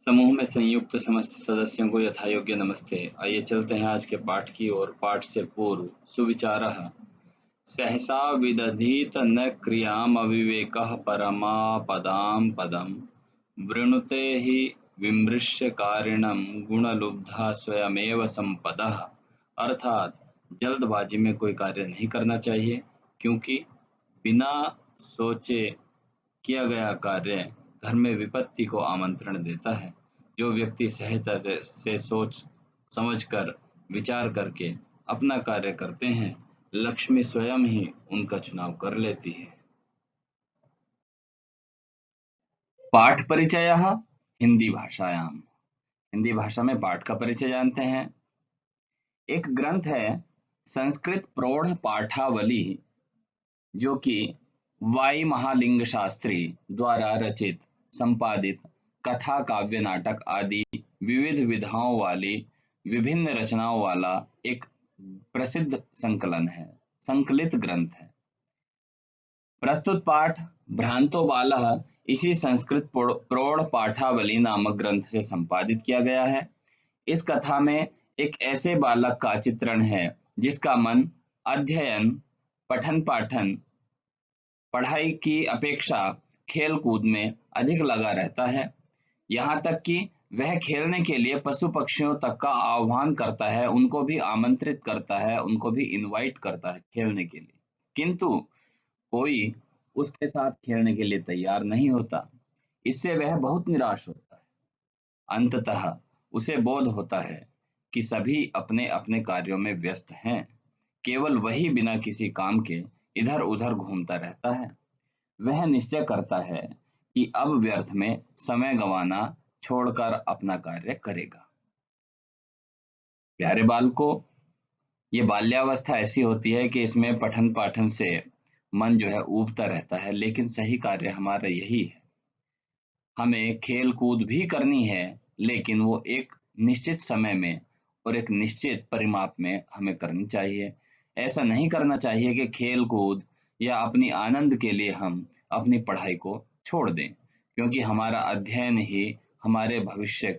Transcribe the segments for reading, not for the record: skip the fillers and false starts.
समूह में संयुक्त समस्त सदस्यों को यथायोग्य नमस्ते। आइए चलते हैं आज के पाठ की ओर। पाठ से पूर्व सुविचारः। सहसा विदधीत न क्रियाम अविवेकः परमापदां पदम वृणुते हि विमृश्य कारिणं गुणलुब्धा स्वयमेव संपदः। अर्थात जल्दबाजी में कोई कार्य नहीं करना चाहिए, क्योंकि बिना सोचे किया गया कार्य घर में विपत्ति को आमंत्रण देता है। जो व्यक्ति सहजता से सोच समझकर विचार करके अपना कार्य करते हैं, लक्ष्मी स्वयं ही उनका चुनाव कर लेती है। पाठ परिचयः हिंदी भाषायां। हिंदी भाषा में पाठ का परिचय जानते हैं। एक ग्रंथ है संस्कृत प्रौढ़ पाठावली, जो कि वाई महालिंग शास्त्री द्वारा रचित, संपादित कथा, काव्य, नाटक आदि विविध विधाओं वाली विभिन्न रचनाओं वाला एक प्रसिद्ध संकलित ग्रंथ है। प्रस्तुत पाठ भ्रांतो बालः इसी संस्कृत प्रौढ़ पाठावली नामक ग्रंथ से संपादित किया गया है। इस कथा में एक ऐसे बालक का चित्रण है जिसका मन अध्ययन, पठन पाठन, पढ़ाई की अपेक्षा खेल कूद में अधिक लगा रहता है। यहाँ तक कि वह खेलने के लिए पशु पक्षियों तक का आह्वान करता है, उनको भी आमंत्रित करता है, उनको भी इनवाइट करता है खेलने के लिए, किंतु कोई उसके साथ खेलने के लिए तैयार नहीं होता। इससे वह बहुत निराश होता है। अंततः उसे बोध होता है कि सभी अपने अपने कार्यों में व्यस्त हैं, केवल वही बिना किसी काम के इधर उधर घूमता रहता है। वह निश्चय करता है कि अब व्यर्थ में समय गंवाना छोड़कर अपना कार्य करेगा। प्यारे बालकों, ये बाल्यावस्था ऐसी होती है कि इसमें पठन पाठन से मन जो है ऊबता रहता है, लेकिन सही कार्य हमारा यही है। हमें खेल कूद भी करनी है, लेकिन वो एक निश्चित समय में और एक निश्चित परिमाप में हमें करनी चाहिए। ऐसा नहीं करना चाहिए कि खेल कूद या अपनी आनंद के लिए हम अपनी पढ़ाई को छोड़ दें, क्योंकि हमारा अध्ययन ही हमारे भविष्य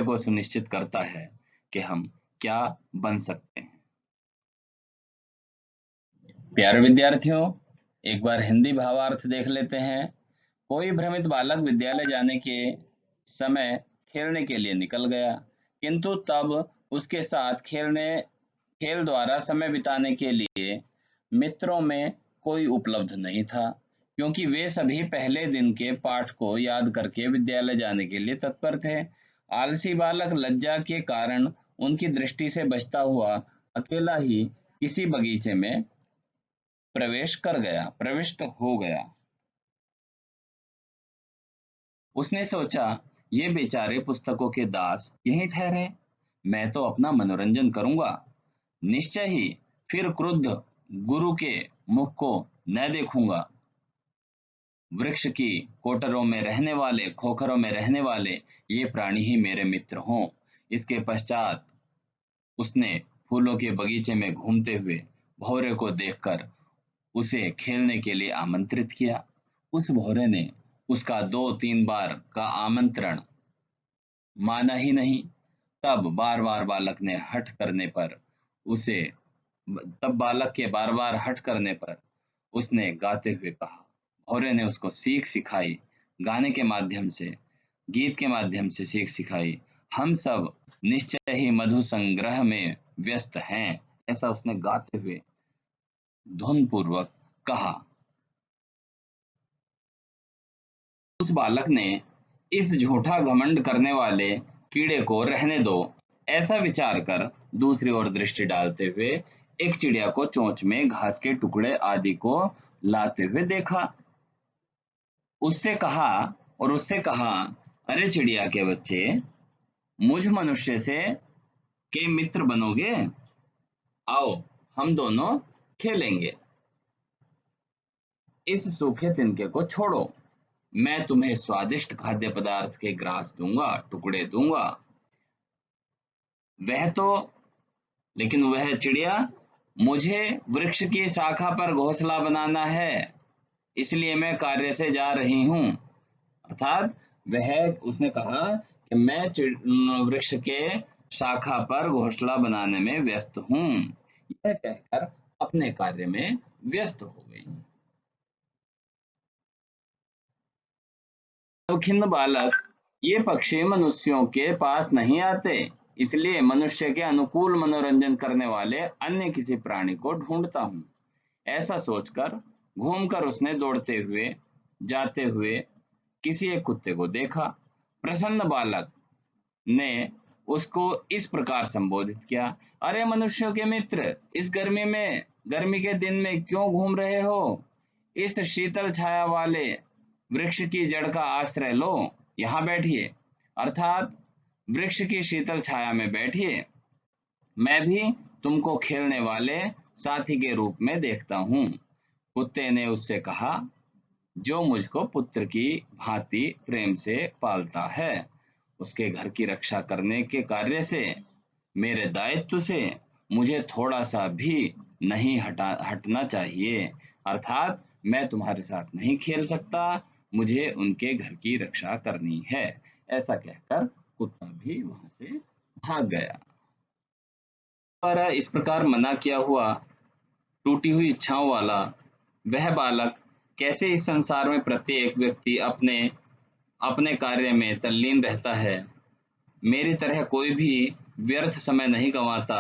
को सुनिश्चित करता है कि हम क्या बन सकते हैं। प्यारे विद्यार्थियों, एक बार हिंदी भावार्थ देख लेते हैं। कोई भ्रमित बालक विद्यालय जाने के समय खेलने के लिए निकल गया, किंतु तब उसके साथ खेल द्वारा समय बिताने के लिए मित्रों में कोई उपलब्ध नहीं था, क्योंकि वे सभी पहले दिन के पाठ को याद करके विद्यालय जाने के लिए तत्पर थे। आलसी बालक लज्जा के कारण उनकी दृष्टि से बचता हुआ अकेला ही किसी बगीचे में प्रविष्ट हो गया। उसने सोचा, ये बेचारे पुस्तकों के दास यहीं ठहरे, मैं तो अपना मनोरंजन करूंगा। निश्चय ही फिर क्रुद्ध गुरु के मुख को न देखूंगा। वृक्ष की कोठरों में रहने वाले ये प्राणी ही मेरे मित्र हों। इसके पश्चात उसने फूलों के बगीचे में घूमते हुए भौरे को देखकर उसे खेलने के लिए आमंत्रित किया। उस भौरे ने उसका 2-3 बार का आमंत्रण माना ही नहीं। तब बालक के बार बार हट करने पर उसने गाते हुए कहा। भौरे ने उसको सीख सिखाई, गाने के माध्यम से, गीत के माध्यम से सीख सिखाई। हम सब निश्चय ही मधु संग्रह में व्यस्त हैं, ऐसा उसने गाते हुए धुन पूर्वक कहा। उस बालक ने इस झूठा घमंड करने वाले कीड़े को रहने दो, ऐसा विचार कर दूसरी ओर दृष्टि डालते हुए एक चिड़िया को चोंच में घास के टुकड़े आदि को लाते हुए देखा। उससे कहा, अरे चिड़िया के बच्चे, मुझ मनुष्य से के मित्र बनोगे? आओ हम दोनों खेलेंगे। इस सूखे तिनके को छोड़ो, मैं तुम्हें स्वादिष्ट खाद्य पदार्थ के ग्रास दूंगा, टुकड़े दूंगा। लेकिन वह चिड़िया, मुझे वृक्ष की शाखा पर घोंसला बनाना है, इसलिए मैं कार्य से जा रही हूँ। अर्थात उसने कहा कि मैं वृक्ष के शाखा पर घोंसला बनाने में व्यस्त हूँ। यह कहकर अपने कार्य में व्यस्त हो गई। तब खिन्न बालक, ये पक्षी मनुष्यों के पास नहीं आते, इसलिए मनुष्य के अनुकूल मनोरंजन करने वाले अन्य किसी प्राणी को ढूंढता हूँ। ऐसा सोचकर घूमकर उसने दौड़ते हुए जाते हुए किसी एक कुत्ते को देखा। प्रसन्न बालक ने उसको इस प्रकार संबोधित किया, अरे मनुष्यों के मित्र, इस गर्मी के दिन में क्यों घूम रहे हो? इस शीतल छाया वाले वृक्ष की जड़ का आश्रय लो, यहाँ बैठिए, अर्थात वृक्ष की शीतल छाया में बैठिए। मैं भी तुमको खेलने वाले साथी के रूप में देखता हूँ। कुत्ते ने उससे कहा, जो मुझको पुत्र की भांति प्रेम से पालता है, उसके घर की रक्षा करने के कार्य से, मेरे दायित्व से मुझे थोड़ा सा भी नहीं हटना चाहिए। अर्थात मैं तुम्हारे साथ नहीं खेल सकता, मुझे उनके घर की रक्षा करनी है। ऐसा कहकर कुत्ता भी वहां से भाग गया। पर इस प्रकार मना किया हुआ, टूटी हुई इच्छाओं वाला वह बालक कैसे इस संसार में प्रत्येक व्यक्ति अपने अपने कार्य में तल्लीन रहता है, मेरी तरह कोई भी व्यर्थ समय नहीं गंवाता।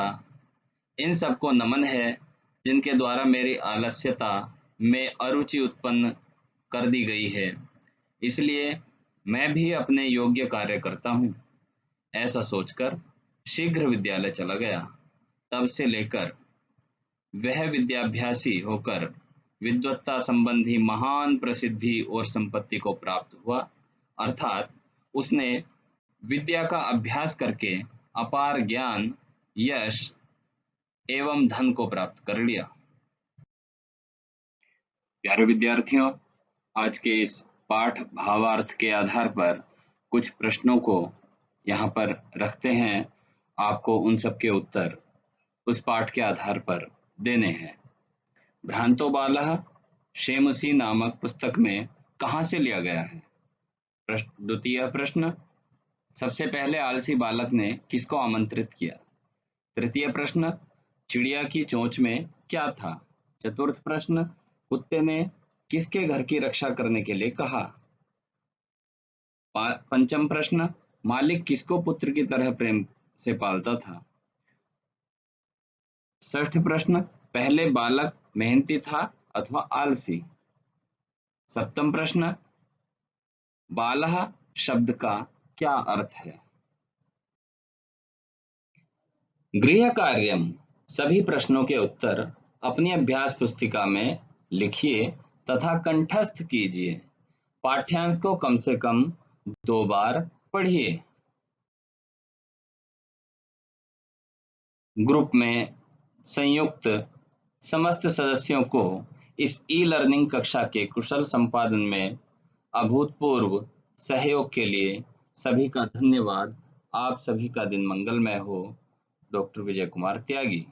इन सबको नमन है, जिनके द्वारा मेरी आलस्यता में अरुचि उत्पन्न कर दी गई है, इसलिए मैं भी अपने योग्य कार्य करता हूँ। ऐसा सोचकर शीघ्र विद्यालय चला गया। तब से लेकर वह विद्याभ्यासी होकर विद्वत्ता संबंधी महान प्रसिद्धि और संपत्ति को प्राप्त हुआ, अर्थात उसने विद्या का अभ्यास करके अपार ज्ञान, यश एवं धन को प्राप्त कर लिया। प्यारे विद्यार्थियों, आज के इस पाठ भावार्थ के आधार पर कुछ प्रश्नों को यहाँ पर रखते हैं। आपको उन सब के उत्तर उस पाठ के आधार पर देने हैं। भ्रांतो बालः शेमसी नामक पुस्तक में कहाँ से लिया गया है? द्वितीय प्रश्न, सबसे पहले आलसी बालक ने किसको आमंत्रित किया? तृतीय प्रश्न, चिड़िया की चोंच में क्या था? चतुर्थ प्रश्न, कुत्ते ने किसके घर की रक्षा करने के लिए कहा? पंचम प्रश्न, मालिक किसको पुत्र की तरह प्रेम से पालता था? षष्ठ प्रश्न, पहले बालक मेहनती था अथवा आलसी? सप्तम प्रश्न, बालः शब्द का क्या अर्थ है? गृह कार्यम, सभी प्रश्नों के उत्तर अपनी अभ्यास पुस्तिका में लिखिए तथा कंठस्थ कीजिए। पाठ्यांश को कम से कम 2 बार पढ़िए। ग्रुप में संयुक्त समस्त सदस्यों को इस ई लर्निंग कक्षा के कुशल संपादन में अभूतपूर्व सहयोग के लिए सभी का धन्यवाद। आप सभी का दिन मंगलमय हो। डॉक्टर विजय कुमार त्यागी।